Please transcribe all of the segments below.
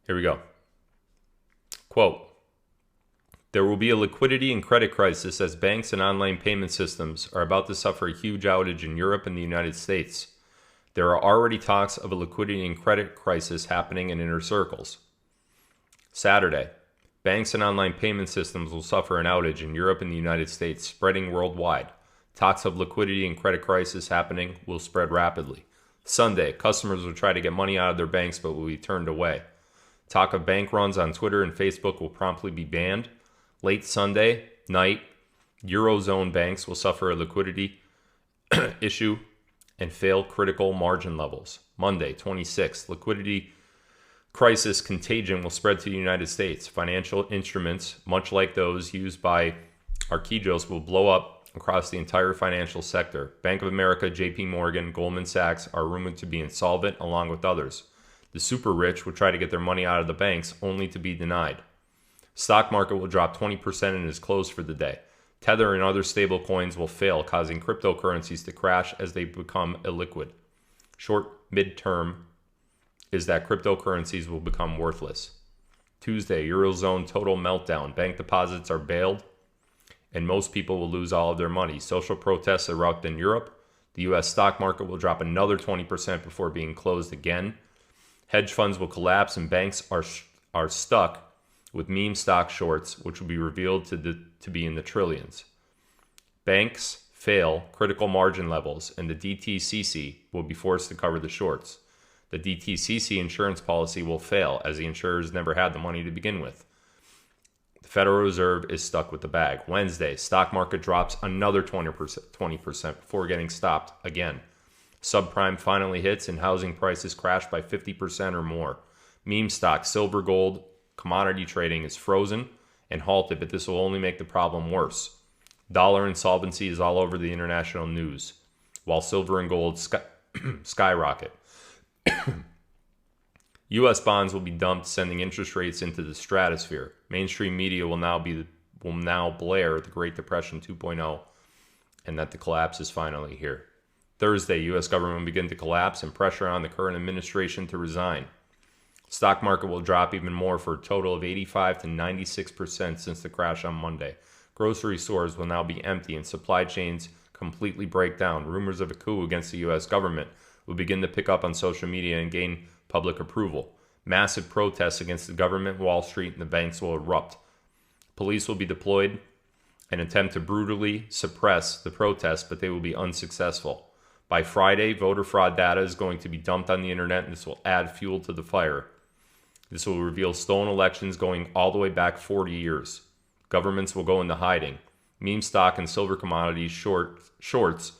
Here we go. Quote, there will be a liquidity and credit crisis as banks and online payment systems are about to suffer a huge outage in Europe and the United States. There are already talks of a liquidity and credit crisis happening in inner circles. Saturday, banks and online payment systems will suffer an outage in Europe and the United States, spreading worldwide. Talks of liquidity and credit crisis happening will spread rapidly. Sunday, customers will try to get money out of their banks but will be turned away. Talk of bank runs on Twitter and Facebook will promptly be banned. Late Sunday night, Eurozone banks will suffer a liquidity issue and fail critical margin levels. Monday, 26th, liquidity crisis contagion will spread to the United States. Financial instruments, much like those used by Archegos, will blow up across the entire financial sector. Bank of America, JP Morgan, Goldman Sachs are rumored to be insolvent along with others. The super rich will try to get their money out of the banks only to be denied. Stock market will drop 20% and is closed for the day. Tether and other stable coins will fail, causing cryptocurrencies to crash as they become illiquid. Short midterm is that cryptocurrencies will become worthless. Tuesday, Eurozone total meltdown. Bank deposits are bailed, and most people will lose all of their money. Social protests erupt in Europe. The U.S. stock market will drop another 20% before being closed again. Hedge funds will collapse, and banks are stuck with meme stock shorts, which will be revealed to be in the trillions. Banks fail critical margin levels, and the DTCC will be forced to cover the shorts. The DTCC insurance policy will fail, as the insurers never had the money to begin with. The Federal Reserve is stuck with the bag. Wednesday, stock market drops another 20% before getting stopped again. Subprime finally hits, and housing prices crash by 50% or more. Meme stocks, silver, gold, commodity trading is frozen and halted, but this will only make the problem worse. Dollar insolvency is all over the international news, while silver and gold skyrocket. U.S. bonds will be dumped, sending interest rates into the stratosphere. Mainstream media will now blare the Great Depression 2.0 and that the collapse is finally here. Thursday, U.S. government will begin to collapse and pressure on the current administration to resign. Stock market will drop even more for a total of 85 to 96% since the crash on Monday. Grocery stores will now be empty and supply chains completely break down. Rumors of a coup against the U.S. government will begin to pick up on social media and gain public approval. Massive protests against the government, Wall Street, and the banks will erupt. Police will be deployed and attempt to brutally suppress the protests, but they will be unsuccessful. By Friday, voter fraud data is going to be dumped on the internet, and this will add fuel to the fire. This will reveal stolen elections going all the way back 40 years. Governments will go into hiding. Meme stock and silver commodities shorts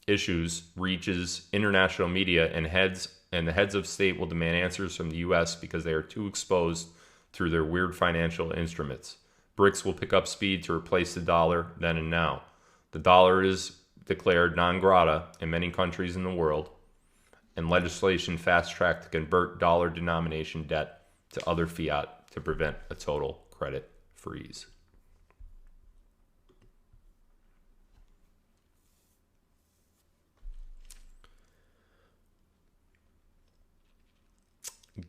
issues reaches international media, and the heads of state will demand answers from the U.S. because they are too exposed through their weird financial instruments. BRICS will pick up speed to replace the dollar then and now. The dollar is declared non grata in many countries in the world, and legislation fast-tracked to convert dollar denomination debt to other fiat to prevent a total credit freeze.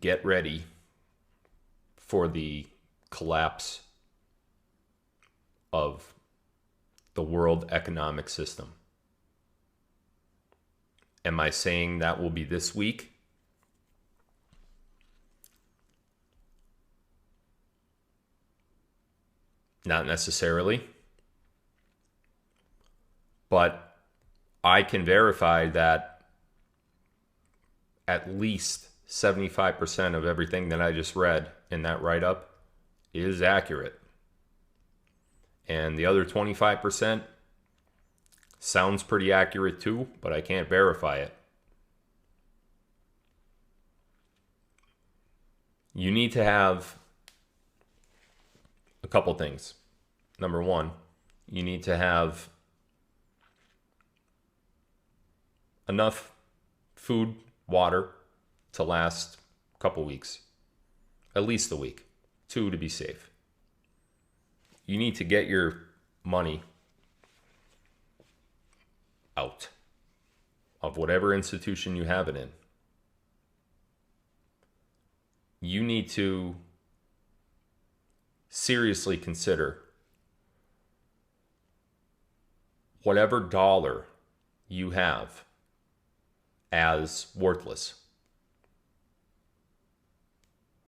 Get ready for the collapse of the world economic system. Am I saying that will be this week? Not necessarily. But I can verify that at least 75% of everything that I just read in that write-up is accurate. And the other 25% sounds pretty accurate too, but I can't verify it. You need to have a couple things. Number one, you need to have enough food, water to last a couple weeks, at least a week, 2 to be safe. You need to get your money out of whatever institution you have it in. you need to seriously consider whatever dollar you have as worthless.